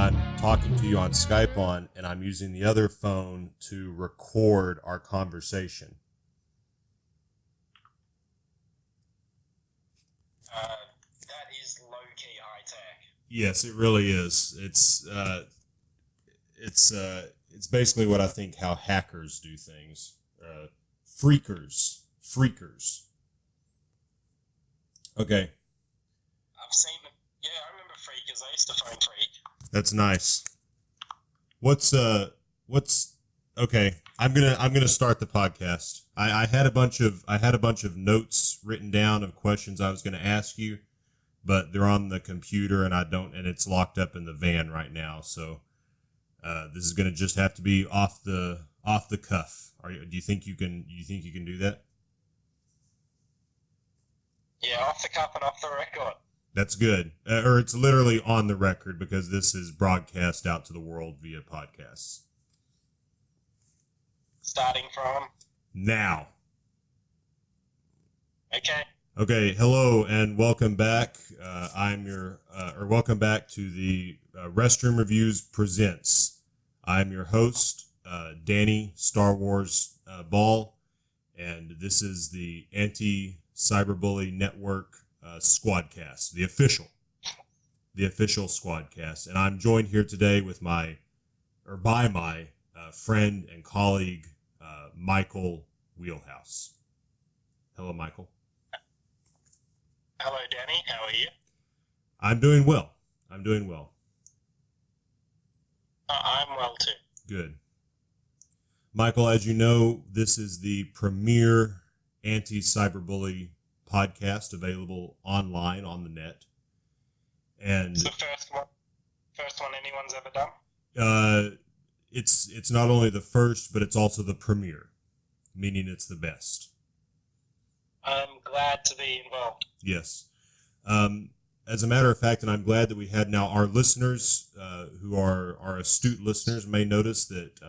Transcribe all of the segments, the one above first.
I'm talking to you on Skype on, and I'm using the other phone to record our conversation. That is low-key high-tech. Yes, it really is. It's basically what I think how hackers do things. Freakers. Okay, I've seen them. Yeah, I remember Freakers. I used to phone Freak. that's nice. What's okay? I'm gonna start the podcast. I had a bunch of notes written down of questions I was gonna ask you, but they're on the computer and and it's locked up in the van right now. So this is gonna just have to be off the cuff. Do you think you can do that? Yeah, off the cuff and off the record. That's good. Or it's literally on the record because this is broadcast out to the world via podcasts. Starting from Now. okay. Okay, hello and welcome back. Welcome back to the Restroom Reviews Presents. I'm your host, Danny Star Wars Ball, and this is the Anti-Cyberbully Network Squadcast, the official Squadcast, and I'm joined here today by my friend and colleague, Micheal Wheelhouse. Hello, Micheal. Hello, Danny. How are you? I'm doing well. I'm well too. Good. Micheal, as you know, this is the premier anti-cyberbully podcast available online on the net. And It's the first one anyone's ever done? It's not only the first, but it's also the premier, meaning it's the best. I'm glad to be involved. Yes. As a matter of fact, and I'm glad that we had now our listeners who are astute listeners may notice that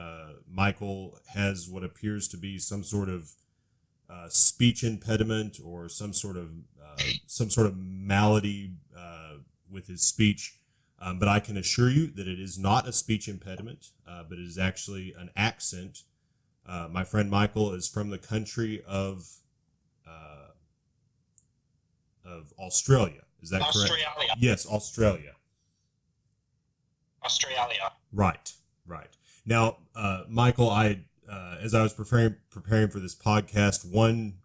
Micheal has what appears to be some sort of speech impediment or some sort of malady with his speech. But I can assure you that it is not a speech impediment, but it is actually an accent. My friend Micheal is from the country of Australia. Is that correct? Australia. Yes, Australia. Australia. Right. Now, Micheal, as I was preparing for this podcast, one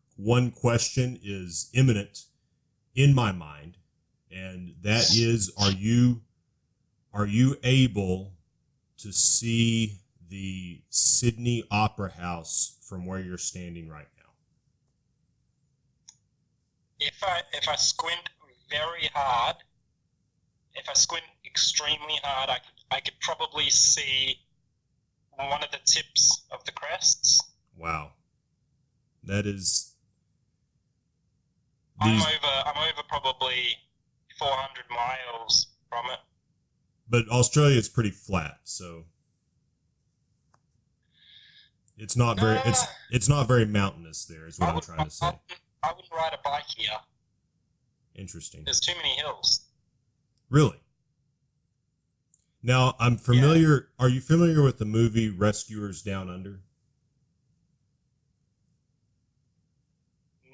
question is imminent in my mind, and that is: Are you able to see the Sydney Opera House from where you're standing right now? If I squint very hard, if I squint extremely hard, I could probably see one of the tips of the crests. Wow, that is. I'm over probably 400 miles from it. But Australia is pretty flat, so it's not very mountainous there, is what I'm trying to say. I wouldn't ride a bike here. Interesting. There's too many hills. Really? Now, I'm familiar. Yeah. Are you familiar with the movie Rescuers Down Under?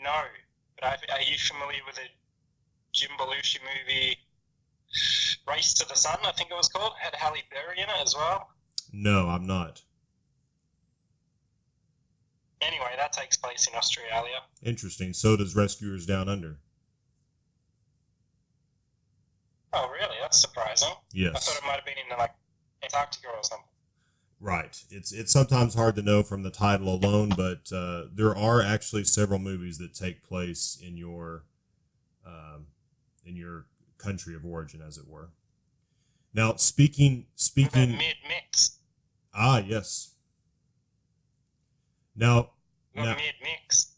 No, but are you familiar with the Jim Belushi movie Race to the Sun, I think it was called? Had Halle Berry in it as well? No, I'm not. Anyway, that takes place in Australia. Interesting. So does Rescuers Down Under. Oh, really? That's surprising. Yes. I thought it might have been in Antarctica or something. Right. It's sometimes hard to know from the title alone, but there are actually several movies that take place in your country of origin, as it were. Now, speaking mid-mix. Ah, yes. Now mid-mix.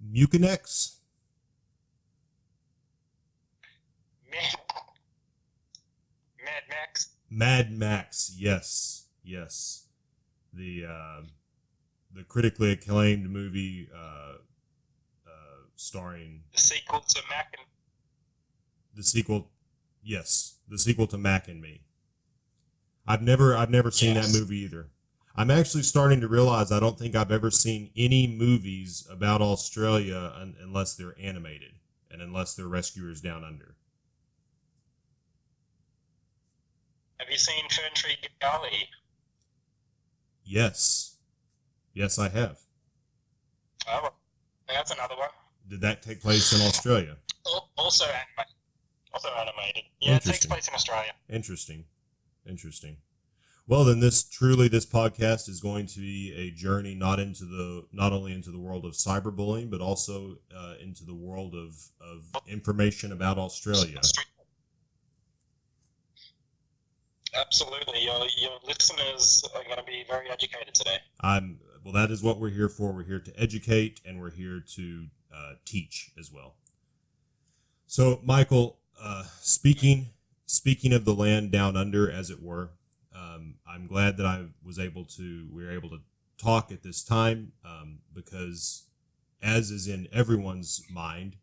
Mucinex? Mad Max. Mad Max, yes. The critically acclaimed movie starring the sequel to Mac and the sequel Yes, the sequel to Mac and Me. I've never seen that movie either. I'm actually starting to realize I don't think I've ever seen any movies about Australia unless they're animated and unless they're Rescuers Down Under. Have you seen Ferntree Gully? Yes. Yes, I have. Oh, well, that's another one. Did that take place in Australia? Also animated. Also animated. Yeah, it takes place in Australia. Interesting. Well, then this podcast is going to be a journey not only into the world of cyberbullying, but also into the world of information about Australia. Absolutely. Your listeners are going to be very educated today. Well, that is what we're here for. We're here to educate, and we're here to teach as well. So, Michael, speaking of the land down under, as it were, I'm glad that we were able to talk at this time because, as is in everyone's mind,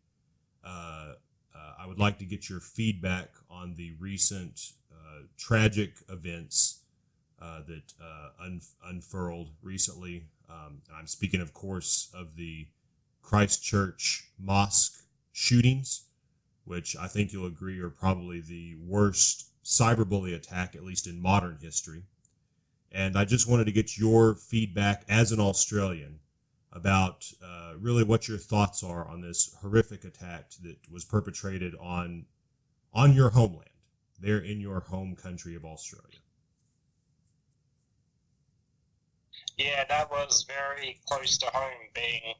I would like to get your feedback on the recent tragic events that unfurled recently. I'm speaking, of course, of the Christchurch mosque shootings, which I think you'll agree are probably the worst cyberbully attack, at least in modern history. And I just wanted to get your feedback as an Australian about really what your thoughts are on this horrific attack that was perpetrated on your homeland, there in your home country of Australia. Yeah, that was very close to home, being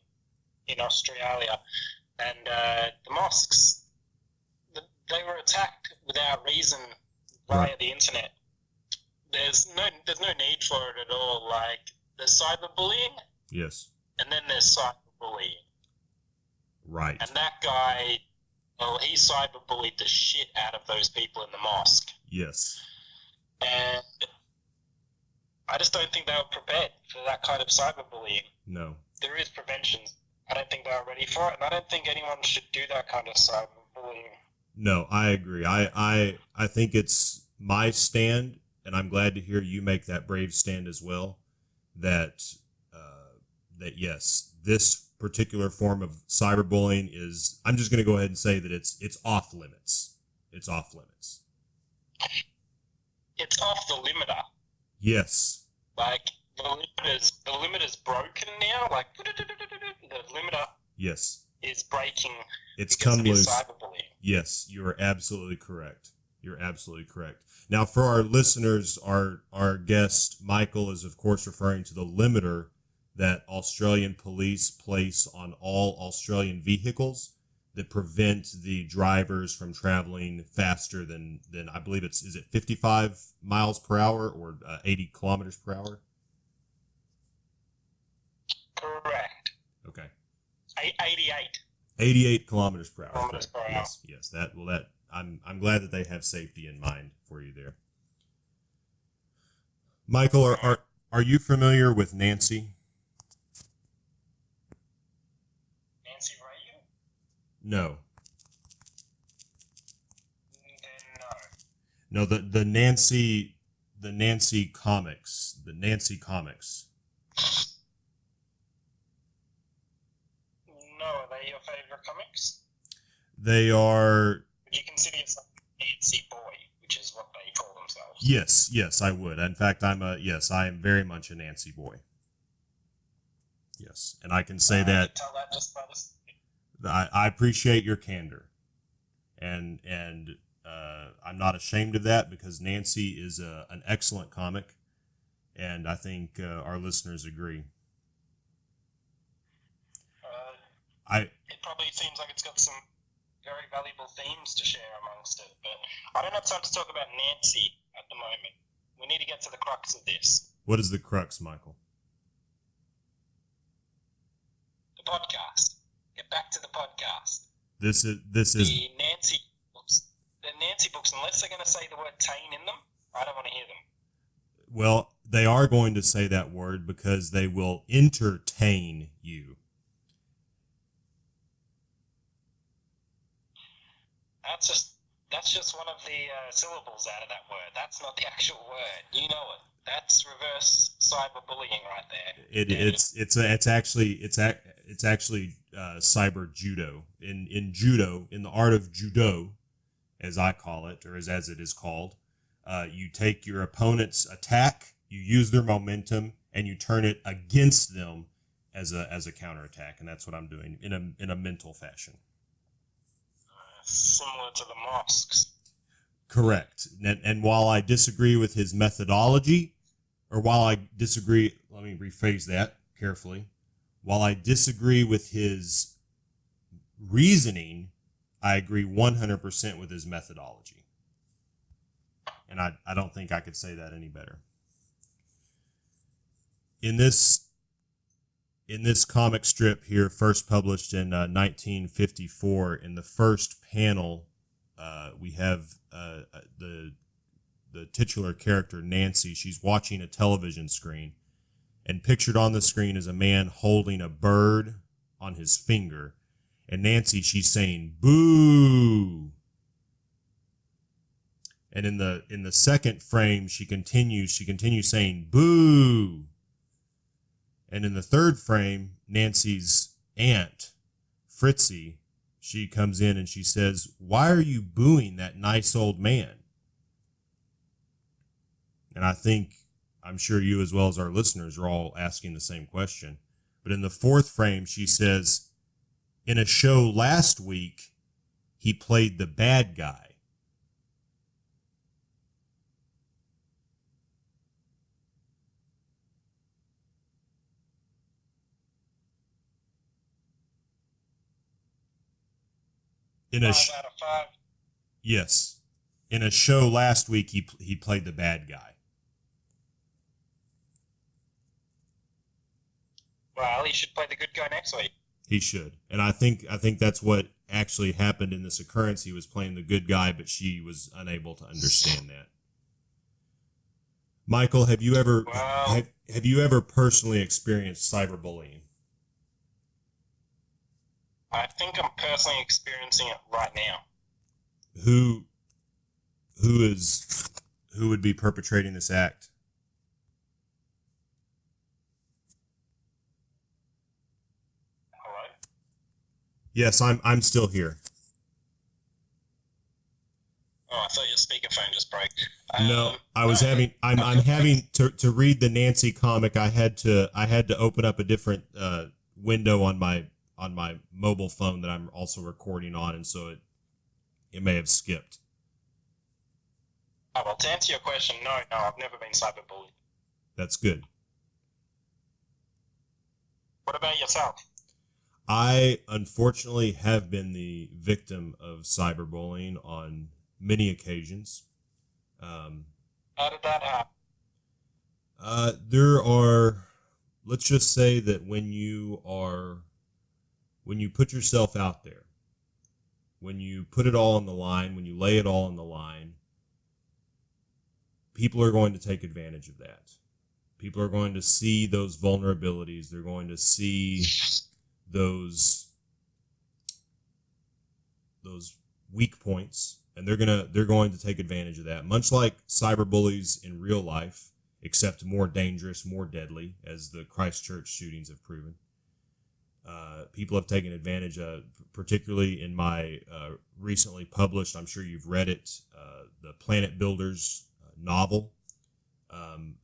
in Australia. And the mosques, they were attacked without reason via the internet. There's no need for it at all. Like, there's cyberbullying. Yes. And then there's cyberbullying. Right. And that guy, well, he cyberbullied the shit out of those people in the mosque. Yes. And I just don't think they were prepared for that kind of cyberbullying. No. There is prevention. I don't think they were ready for it, and I don't think anyone should do that kind of cyberbullying. No, I agree. I think it's my stand, and I'm glad to hear you make that brave stand as well, that yes, this particular form of cyberbullying is, I'm just going to go ahead and say that it's off limits. It's off limits. It's off the limiter. Yes. Like, the limiter's broken now. Like, the limiter yes. is breaking. It's come loose. Cyberbullying. Yes, you are absolutely correct. You're absolutely correct. Now, for our listeners, our guest, Michael, is, of course, referring to the limiter that Australian police place on all Australian vehicles that prevent the drivers from traveling faster than I believe is it 55 miles per hour or 80 kilometers per hour? Correct. Okay. 88. 88 kilometers per hour. Kilometers per hour. Yes. I'm glad that they have safety in mind for you there. Michael, are you familiar with Nancy? Nancy Reagan? No. No. No, the Nancy comics. The Nancy comics. No, are they your favorite comics? They are. Would you consider yourself a Nancy boy, which is what they call themselves? Yes, I would. In fact, I am very much a Nancy boy. Yes, and I can say that. Tell that just by this. I appreciate your candor, and I'm not ashamed of that because Nancy is an excellent comic, and I think our listeners agree. It probably seems like it's got some very valuable themes to share amongst it, but I don't have time to talk about Nancy at the moment. We need to get to the crux of this. What is the crux, Michael? The podcast. Get back to the podcast. This is the Nancy books. The Nancy books, unless they're going to say the word "tain" in them, I don't want to hear them. Well, they are going to say that word because they will entertain you. That's just one of the syllables out of that word. That's not the actual word. You know it. That's reverse cyberbullying right there. It's actually cyber judo. In judo, in the art of judo, as I call it, or as it is called, you take your opponent's attack, you use their momentum, and you turn it against them as a counterattack, and that's what I'm doing in a mental fashion. Similar to the mosques. Correct. And while I disagree with his methodology, or while I disagree, let me rephrase that carefully. While I disagree with his reasoning, I agree 100% with his methodology. And I don't think I could say that any better. In this comic strip here, first published in 1954, in the first panel, we have the titular character, Nancy. She's watching a television screen, and pictured on the screen is a man holding a bird on his finger. And Nancy, she's saying, "Boo!" And in the second frame, she continues saying, "Boo!" And in the third frame, Nancy's aunt, Fritzy, she comes in and she says, "Why are you booing that nice old man?" And I'm sure you as well as our listeners are all asking the same question. But in the fourth frame, she says, "In a show last week, he played the bad guy." Five out of five. Yes. In a show last week, he played the bad guy. Well, he should play the good guy next week. He should. And I think that's what actually happened in this occurrence. He was playing the good guy, but she was unable to understand that. Michael, have you ever personally experienced cyberbullying? I think I'm personally experiencing it right now. Who would be perpetrating this act? Hello? Yes, I'm still here. Oh, I thought your speakerphone just broke. No, I'm having to read the Nancy comic. I had to open up a different window on my mobile phone that I'm also recording on, and so it may have skipped. Oh, well, to answer your question, no, I've never been cyberbullied. That's good. What about yourself? I unfortunately have been the victim of cyberbullying on many occasions. How did that happen? There are, let's just say that when you put yourself out there, when you put it all on the line, when you lay it all on the line, people are going to take advantage of that. People are going to see those vulnerabilities. They're going to see those weak points, and they're going to take advantage of that. Much like cyberbullies in real life, except more dangerous, more deadly, as the Christchurch shootings have proven. People have taken advantage of, particularly in my recently published, I'm sure you've read it, the Planet Builders novel.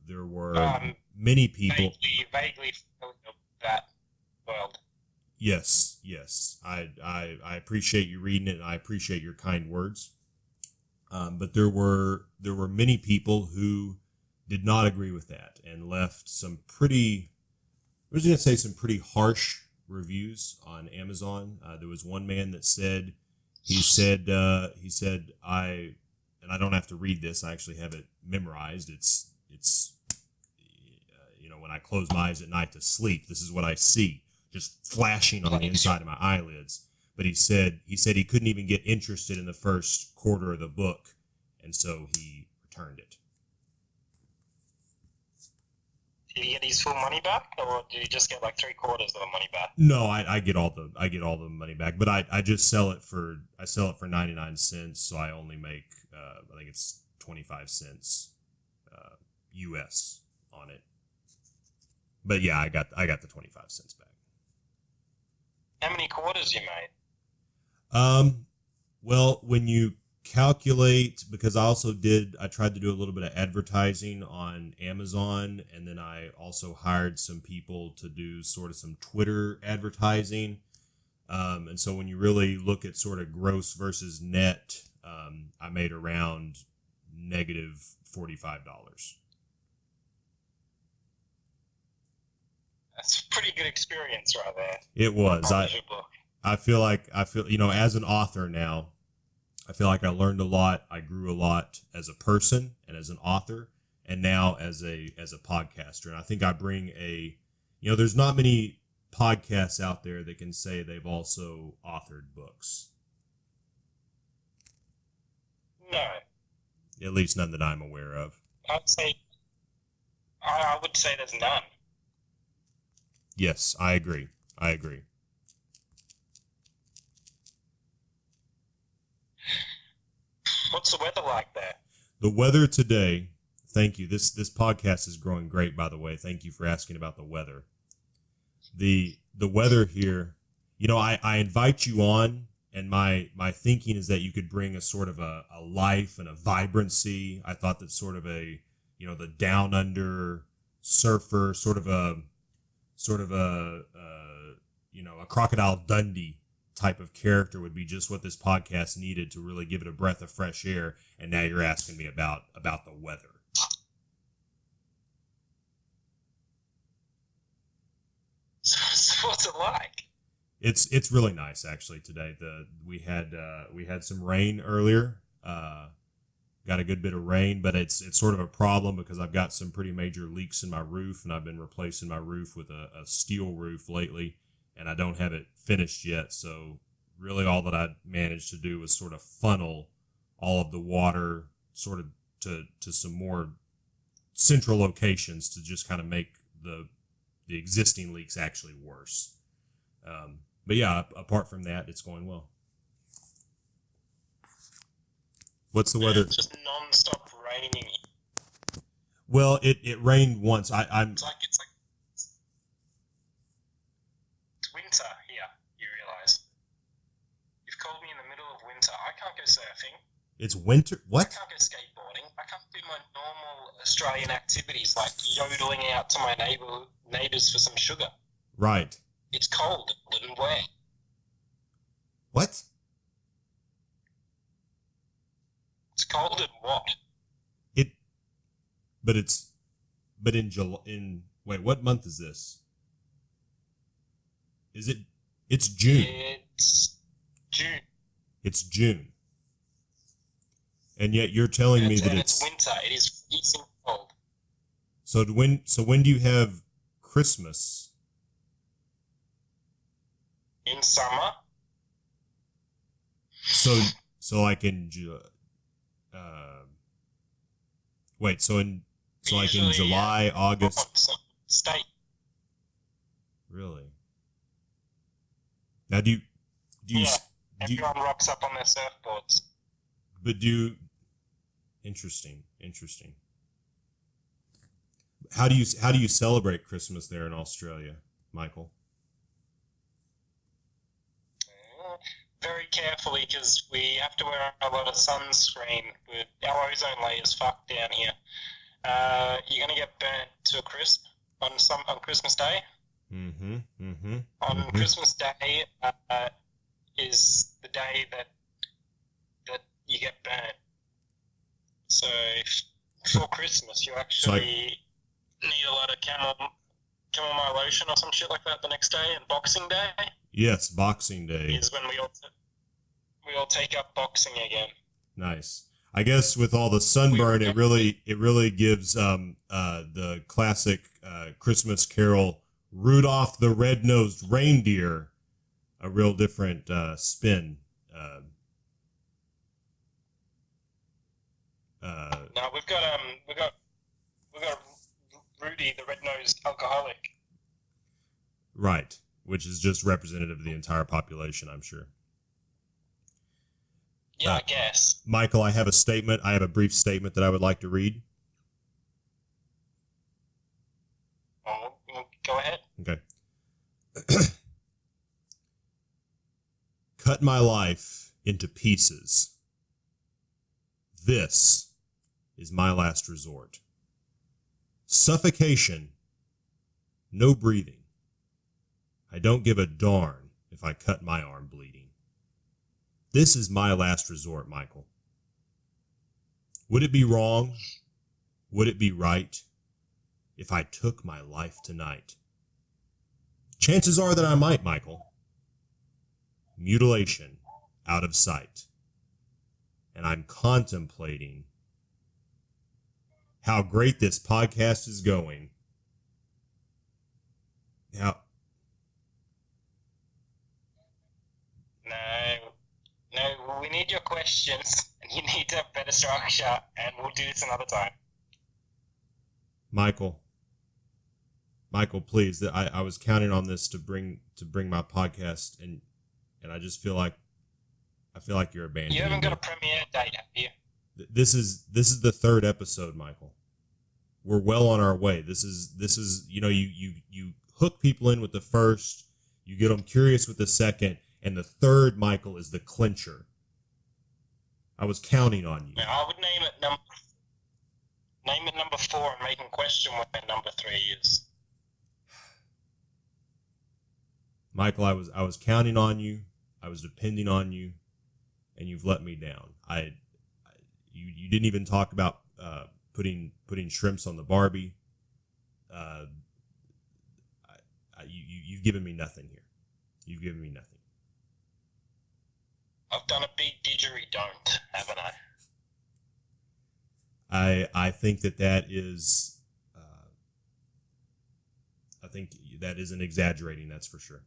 There were many people. Vaguely familiar with that world. Yes. I appreciate you reading it, and I appreciate your kind words. But there were many people who did not agree with that and left some pretty harsh reviews on Amazon. There was one man that said, and I don't have to read this. I actually have it memorized. It's when I close my eyes at night to sleep, this is what I see, just flashing on the inside of my eyelids. But he said he couldn't even get interested in the first quarter of the book, and so he returned it. did he get his full money back, or did he just get like 3/4 of the money back? No, I get all the money back, but I just sell it for 99 cents, so I only make I think it's 25 cents US on it. But yeah, I got the 25 cents back. How many quarters you made? Well, when you calculate, because I tried to do a little bit of advertising on Amazon, and then I also hired some people to do sort of some Twitter advertising. And so when you really look at sort of gross versus net, I made around negative $45. That's a pretty good experience right there. It was. I feel, as an author now, I feel like I learned a lot. I grew a lot as a person and as an author, and now as a podcaster. And I think I bring there's not many podcasts out there that can say they've also authored books. No. At least none that I'm aware of. I would say there's none. Yes, I agree. What's the weather like there? The weather today, thank you. This podcast is growing great, by the way. Thank you for asking about the weather. The weather here, I invite you on, and my thinking is that you could bring a sort of a life and a vibrancy. I thought that sort of the down under surfer, sort of a Crocodile Dundee type of character would be just what this podcast needed to really give it a breath of fresh air. And now you're asking me about the weather. So what's it like? It's really nice actually today. We had some rain earlier. Got a good bit of rain, but it's sort of a problem because I've got some pretty major leaks in my roof, and I've been replacing my roof with a steel roof lately, and I don't have it finished yet. So really all that I managed to do was sort of funnel all of the water sort of to some more central locations to just kind of make the existing leaks actually worse. But yeah, apart from that, it's going well. What's the weather? It's just non-stop raining. Well, it rained once. It's like it's winter here. You realize? You've called me in the middle of winter. I can't go surfing. It's winter. What? I can't go skateboarding. I can't do my normal Australian activities like yodeling out to my neighbours for some sugar. Right. It's cold and wet. What? It's cold and what? Wait, what month is this? It's June. It's June. It's June. And yet you're telling me that it's winter. It is freezing cold. So when do you have Christmas? In summer. So like in like in July, August. State. Really? Now do you everyone rocks up on their surfboards. But interesting. How do you celebrate Christmas there in Australia, Michael? Very carefully, because we have to wear a lot of sunscreen. Our ozone layer's fucked down here. You're gonna get burnt to a crisp on Christmas Day. On Christmas Day is the day that you get burnt. So for Christmas, you actually need a lot of chamomile lotion or some shit like that the next day. And Boxing Day. Yes, Boxing Day is when we all take up boxing again. Nice. I guess with all the sunburn, it really gives the classic Christmas carol Rudolph the Red-Nosed Reindeer a real different spin. No, we've got Rudy be the red-nosed alcoholic. Right, which is just representative of the entire population, I'm sure. Yeah, I guess. Michael, I have a brief statement that I would like to read. Go ahead. Okay. Cut my life into pieces. This is my last resort. Suffocation, no breathing. I don't give a darn if I cut my arm bleeding. This is my last resort, Michael. Would it be wrong? Would it be right if I took my life tonight? Chances are that I might, Michael. Mutilation out of sight. And I'm contemplating how great this podcast is going. Now, No, we need your questions, and you need to have better structure, and we'll do this another time. Michael, please. I was counting on this to bring my podcast, and I just feel like you're abandoning You haven't got me. a premiere date, have you? This is the third episode, Michael. We're well on our way. This is you hook people in with the first, you get them curious with the second, and the third, Michael, is the clincher. I was counting on you. Now, I would name it number 4 and make them question what number 3 is. Michael, I was counting on you. I was depending on you, and you've let me down. You didn't even talk about putting shrimps on the Barbie. You've given me nothing here. You've given me nothing. I've done a big didgeridoo, haven't I? I think that is. I think that isn't exaggerating. That's for sure.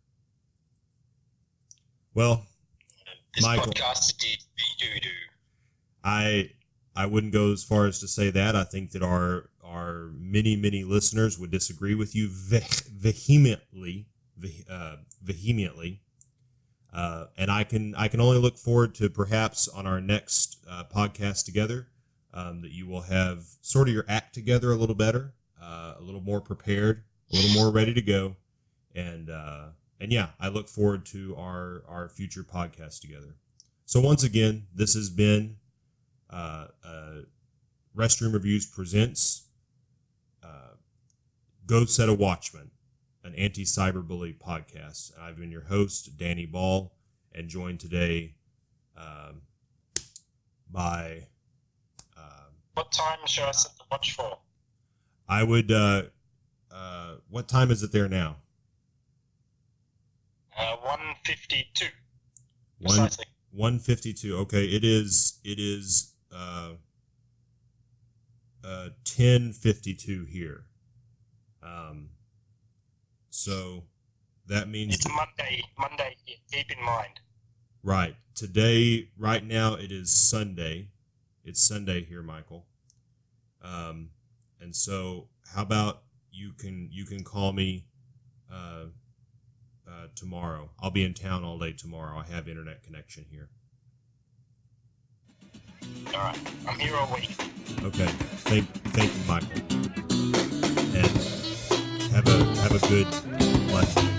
Well, This Michael, podcast did doo-doo. I wouldn't go as far as to say that. I think that our many listeners would disagree with you vehemently. And I can only look forward to perhaps on our next podcast together that you will have sort of your act together a little better, a little more prepared, a little more ready to go, and yeah, I look forward to our future podcast together. So once again, this has been Restroom Reviews presents GesRT A WATCHMAN, an anti-cyberbully podcast. I've been your host, Danny Ball, and joined today by... What time should I set the watch for? I would... what time is it there now? 1:52. Precisely. 1:52. Okay, it is 10:52 here. So that means It's Monday. Keep in mind. right. Today, right now, it is Sunday. It's Sunday here, Michael. And so how about you can call me tomorrow. I'll be in town all day tomorrow. I have internet connection here. All right. I'm here all week. Okay. Thank you, Michael. And have a good lunch.